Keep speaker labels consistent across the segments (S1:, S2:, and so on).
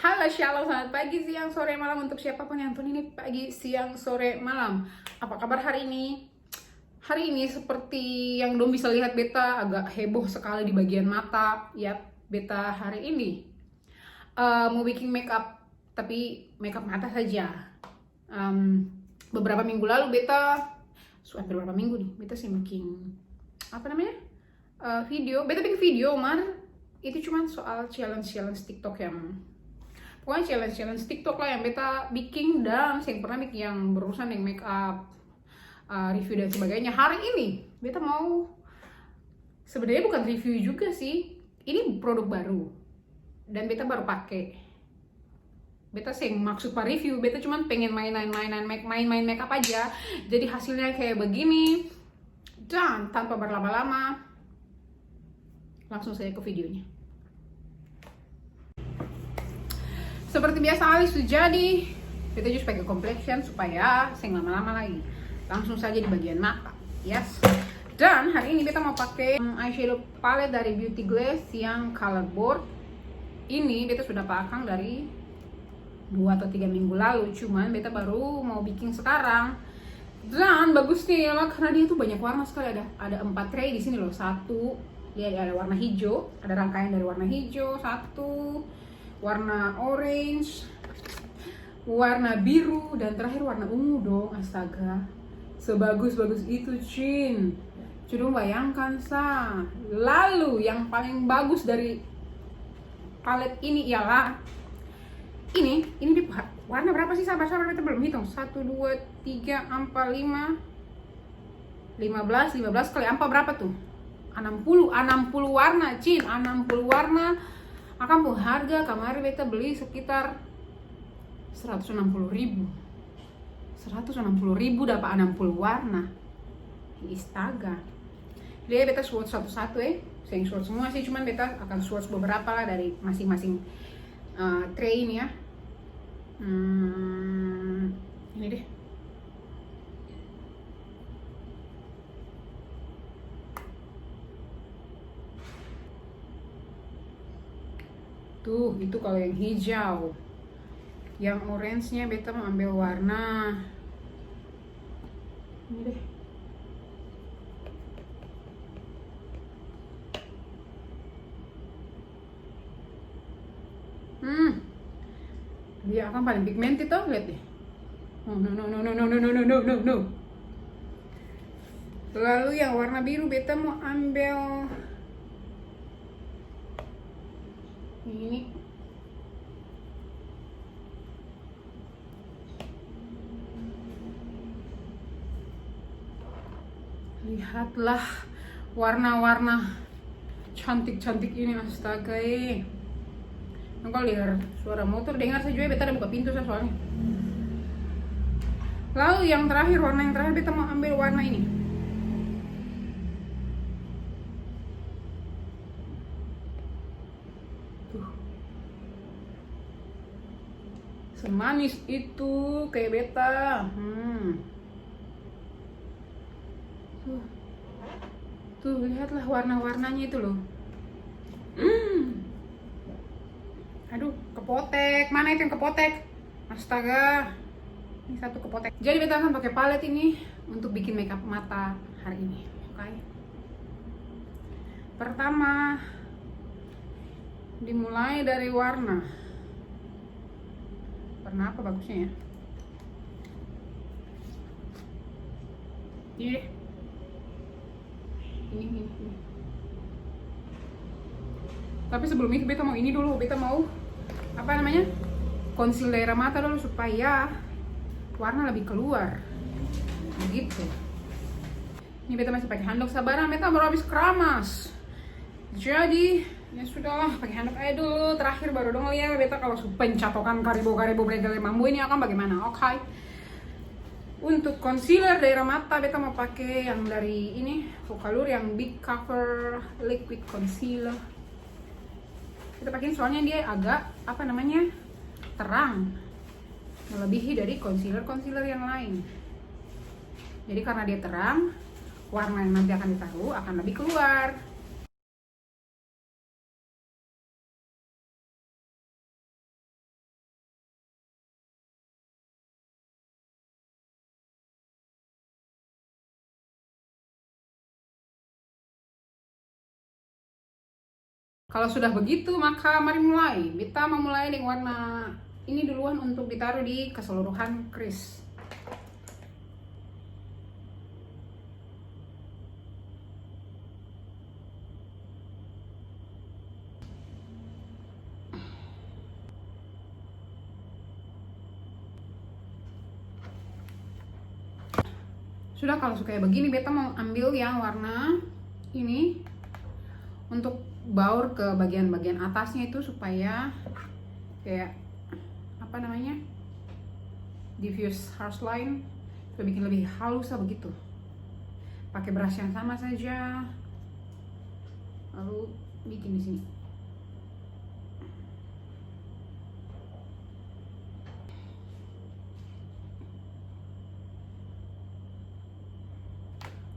S1: Halo, shalom, selamat pagi, siang, sore, malam untuk siapapun yang nonton ini pagi, siang, sore, malam. Apa kabar hari ini? Hari ini seperti yang dong bisa lihat beta agak heboh sekali di bagian mata. Yap, beta hari ini mau bikin makeup, tapi makeup mata saja. Beberapa minggu lalu beta, beberapa minggu nih, beta sih bikin apa namanya video. Beta bikin video, man. Itu cuman soal challenge TikTok yang pokoknya challenge TikTok lah yang beta bikin, dan saya pernah bikin yang berurusan dengan make up, review dan sebagainya. Hari ini beta mau, sebenarnya bukan review juga sih, ini produk baru dan beta baru pakai. Beta sih maksud pak review, beta cuman pengen main make up aja. Jadi hasilnya kayak begini, dan tanpa berlama-lama langsung saya ke videonya. Seperti biasa alis sudah jadi, kita just pakai complexion supaya saya lama-lama lagi. Langsung saja di bagian mata, yes. Dan hari ini kita mau pakai eyeshadow palette dari Beauty Glass yang color board. Ini beta sudah pakai dari 2 atau 3 minggu lalu, cuman beta baru mau bikin sekarang. Dan bagusnya ya karena dia tuh banyak warna sekali, ada 4 tray di sini loh. Satu, dia ada warna hijau, ada rangkaian dari warna hijau, satu warna orange, warna biru, dan terakhir warna ungu dong. Astaga, sebagus-bagus itu, Cin. Coba bayangkan sa. Lalu yang paling bagus dari palet ini ialah ini di warna berapa sih sahabat kita belum hitung. 1, 2, 3, 4, 5, 15 kali 4 berapa tuh? 60 warna, Cin. 60 warna. Akan pun harga kemarin beta beli sekitar 160.000 dapat 60 warna. Astaga. Dia beta swatch satu-satu saya swatch semua sih, cuman beta akan swatch beberapa lah dari masing-masing tray ini ya. Ini deh. Tuh, itu kalau yang hijau. Yang orange-nya beta mau ambil warna ini deh. Dia akan paling pigmented tuh, lihat deh. No. Lalu yang warna biru beta mau ambil ini. Lihatlah warna-warna cantik-cantik ini, astaga. Engkau lihat suara motor, dengar saja, beta ada buka pintu soalnya. Lalu yang terakhir, warna yang terakhir beta mau ambil warna ini. Semanis itu kayak beta. Tuh lihatlah warna-warnanya itu loh. Aduh, kepotek. Mana itu yang kepotek? Astaga. Ini satu kepotek. Jadi beta akan pakai palette ini untuk bikin makeup mata hari ini. Oke. Pertama, dimulai dari warna. Warna apa bagusnya ya? Ini. Tapi sebelum itu beta mau ini dulu. Beta mau apa namanya? Concealer mata dulu supaya warna lebih keluar. Begitu. Ini beta masih pakai handuk, sabaran beta baru habis keramas. Jadi ya sudahlah, pakai handuk aja dulu. Terakhir baru dong lihat beta kalau pencatokan karibo bregale mambu ini akan bagaimana. Oke. Untuk concealer daerah mata beta mau pakai yang dari ini Focallure yang Big Cover Liquid Concealer. Kita pakai soalnya dia agak apa namanya terang, melebihi dari concealer yang lain. Jadi karena dia terang, warna yang nanti akan ditaruh akan lebih keluar. Kalau sudah begitu, maka mari mulai. Beta memulai dengan warna ini duluan untuk ditaruh di keseluruhan kris. Sudah, kalau suka kayak begini, beta mau ambil yang warna ini untuk baur ke bagian-bagian atasnya itu supaya kayak apa namanya, diffuse harsh line, supaya bikin lebih halus lah begitu. Pakai brush yang sama saja, lalu bikin di sini.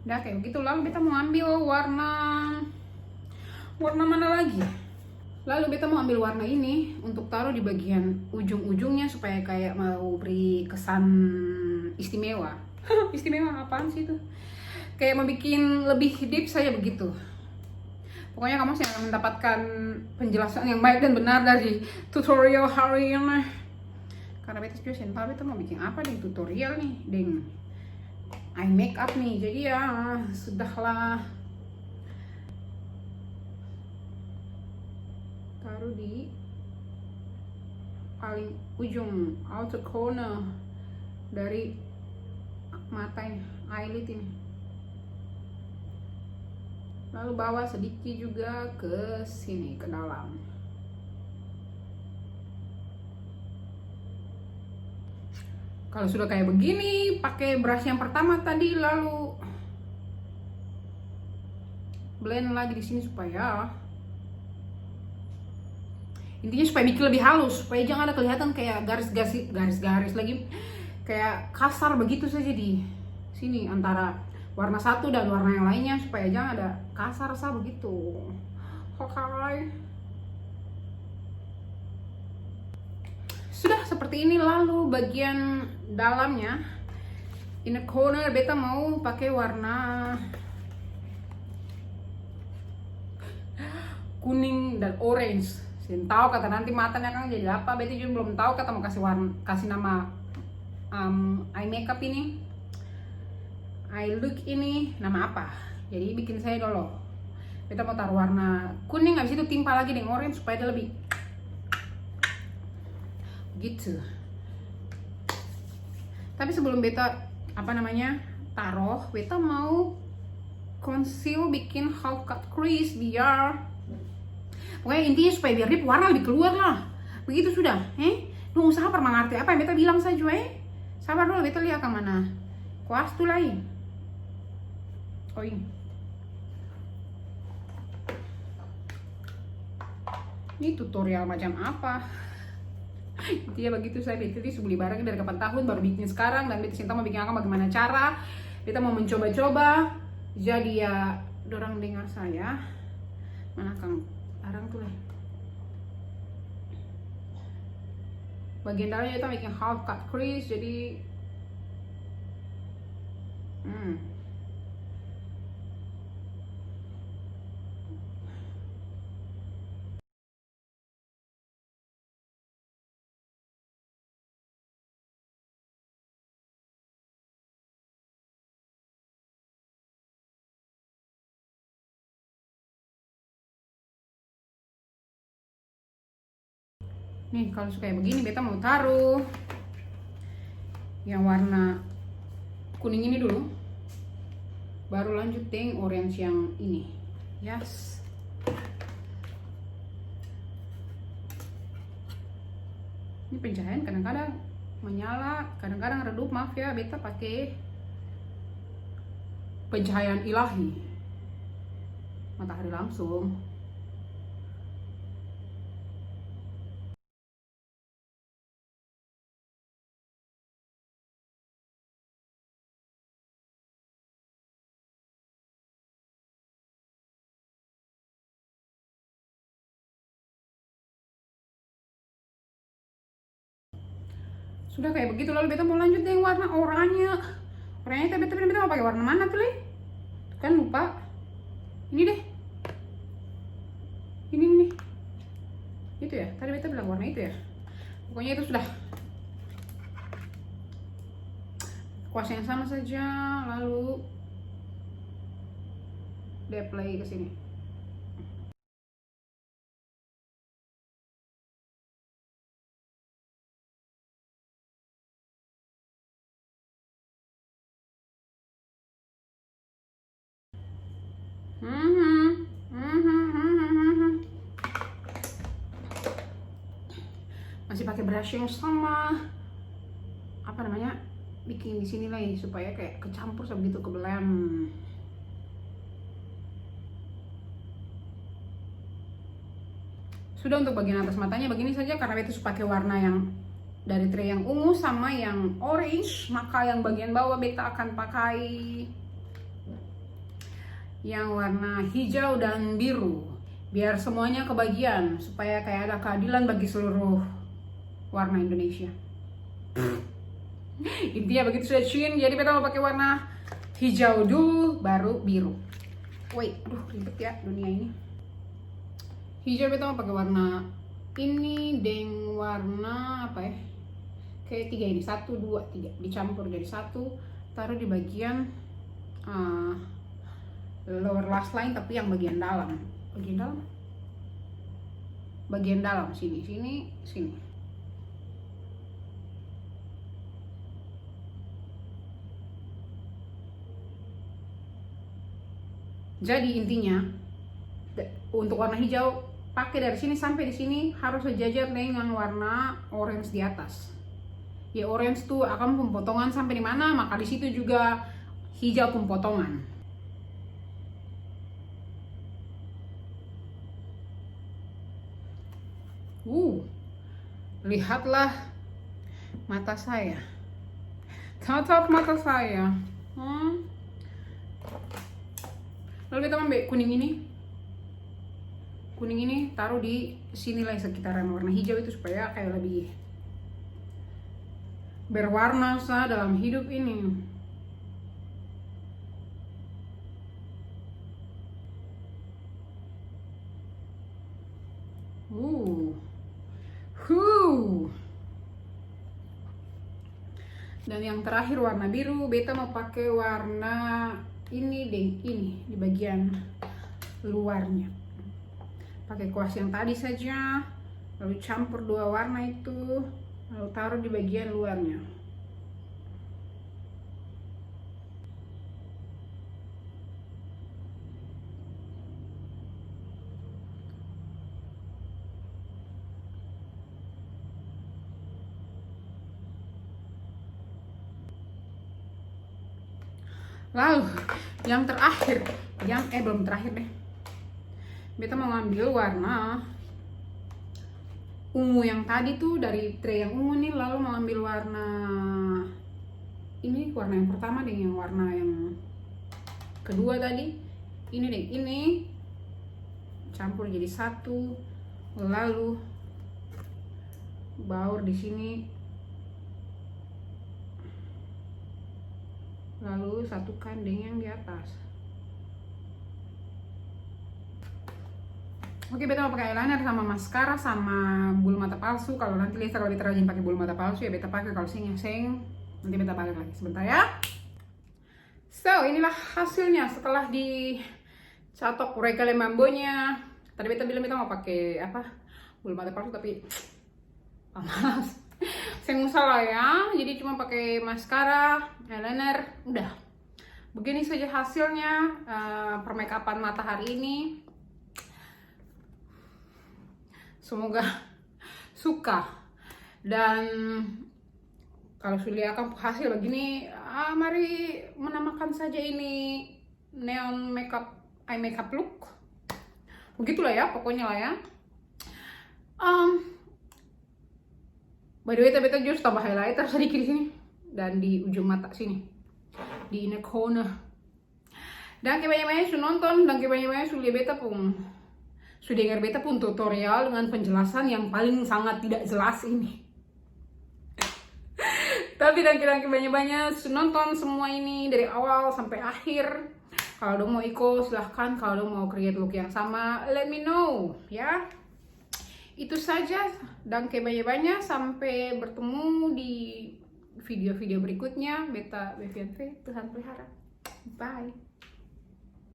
S1: Udah kayak begitu. Lalu kita mau ambil warna mana lagi? Lalu beta mau ambil warna ini untuk taruh di bagian ujung-ujungnya supaya kayak mau beri kesan istimewa. Istimewa apaan sih itu? Kayak mau bikin lebih deep saja begitu. Pokoknya kamu sih akan mendapatkan penjelasan yang baik dan benar dari tutorial hari ini. Karena beta juga tahu beta mau bikin apa di tutorial nih, deng. Eye makeup nih, jadi ya sudahlah. Taruh di paling ujung outer corner dari mata ini, eyelid ini. Lalu bawa sedikit juga ke sini, ke dalam. Kalau sudah kayak begini, pakai brush yang pertama tadi, lalu blend lagi di sini supaya intinya supaya bikin lebih halus, supaya jangan ada kelihatan kayak garis-garis lagi, kayak kasar begitu saja di sini antara warna satu dan warna yang lainnya, supaya jangan ada kasar sah begitu. Oke. Sudah seperti ini. Lalu bagian dalamnya, inner corner, beta mau pakai warna kuning dan orange. Saya tahu kata nanti matanya kan jadi apa, beta juga belum tahu kata mau kasih nama eye makeup ini, eye look ini nama apa. Jadi bikin saya dulu. Beta mau taruh warna kuning, habis itu timpa lagi dengan orange supaya dia lebih gitu. Tapi sebelum beta taruh, beta mau conceal, bikin half cut crease biar pokoknya intinya supaya biar dia warna lebih keluar lah. Begitu sudah. Lu usaha mengerti apa yang beta bilang saja. Sabar dulu, beta lihat ke mana. Kuas tuh lain. Ini tutorial macam apa? Dia begitu saya beta beli barang dari kapan tahun baru bikin sekarang, dan beta cinta mau bikin akan bagaimana cara. Beta mau mencoba-coba. Jadi ya dorang dengar saya. Mana Kang Arang tuh lah. Bagian dalamnya kita bikin half cut crease, jadi nih kalau suka kayak begini, beta mau taruh yang warna kuning ini dulu, baru lanjut dengan orange yang ini. Yes. Ini pencahayaan kadang-kadang menyala, kadang-kadang redup. Maaf ya, beta pakai pencahayaan ilahi, matahari langsung. Sudah kayak begitu, lalu beta mau lanjut dengan warna oranye. Oranye itu beta mau pakai warna mana tuh, Le? Kan lupa. Ini deh. Ini nih. Itu ya, tadi beta bilang warna itu ya. Pokoknya itu sudah. Kuas yang sama saja, lalu di-apply ke sini. Masih pakai brush yang sama, apa namanya, bikin di sini lagi supaya kayak kecampur sebegitu ke blend. Sudah untuk bagian atas matanya begini saja, karena itu pakai warna yang dari tray yang ungu sama yang orange, maka yang bagian bawah beta akan pakai yang warna hijau dan biru, biar semuanya kebagian, supaya kayak ada keadilan bagi seluruh warna Indonesia. Intinya begitu sudah clean. Jadi beta mau pakai warna hijau dulu, baru biru. Wait, aduh ribet ya dunia ini. Hijau beta mau pakai warna ini dengan warna apa ya? Kayak 3 ini, 1, 2, 3 dicampur jadi satu, taruh di bagian lower lash line, tapi yang bagian dalam. Bagian dalam sini. Jadi intinya untuk warna hijau pakai dari sini sampai di sini harus sejajar dengan warna orange di atas. Ya orange tuh akan pempotongan sampai di mana, maka di situ juga hijau pempotongan. Lihatlah mata saya. Tatap mata saya. Lalu kita ambil kuning ini taruh di sini lah sekitaran warna hijau itu, supaya kayak lebih berwarna dalam hidup ini. Dan yang terakhir warna biru, beta mau pakai warna ini di bagian luarnya. Pakai kuas yang tadi saja, lalu campur dua warna itu, lalu taruh di bagian luarnya. Lalu yang terakhir, belum terakhir deh. Beta mau ngambil warna ungu yang tadi tuh dari tray yang ungu nih, lalu mau ambil warna ini, warna yang pertama dengan yang warna yang kedua tadi. Ini campur jadi satu, lalu baur di sini. Lalu satukan dengan yang di atas. Oke, beta mau pakai eyeliner sama mascara sama bulu mata palsu. Kalau nanti lihat kalau beta rajin pakai bulu mata palsu ya beta pakai, kalau seng nanti beta pakai lagi sebentar ya. So, inilah hasilnya setelah dicatok regale mambonya. Tadi beta bilang beta mau pakai bulu mata palsu, tapi malas. Saya salah ya, jadi cuma pakai maskara, eyeliner, udah. Begini saja hasilnya permakeupan mata hari ini. Semoga suka. Dan kalau sudah akan hasil begini, mari menamakan saja ini neon makeup, eye makeup look. Begitulah ya, pokoknya lah ya. By the way, beta just tambah highlighter sedikit di sini dan di ujung mata sini, di inner corner. Dan kebanyakan sudah nonton, dan kebanyakan sudah beta dengar beta pun tutorial dengan penjelasan yang paling sangat tidak jelas ini. Tapi dan kebanyakan sudah nonton semua ini dari awal sampai akhir. Kalau dong mau ikut silahkan, kalau dong mau create look yang sama let me know ya. Itu saja, danke banyak-banyak, sampai bertemu di video-video berikutnya. Beta Bevian V, Tuhan pelihara. Bye.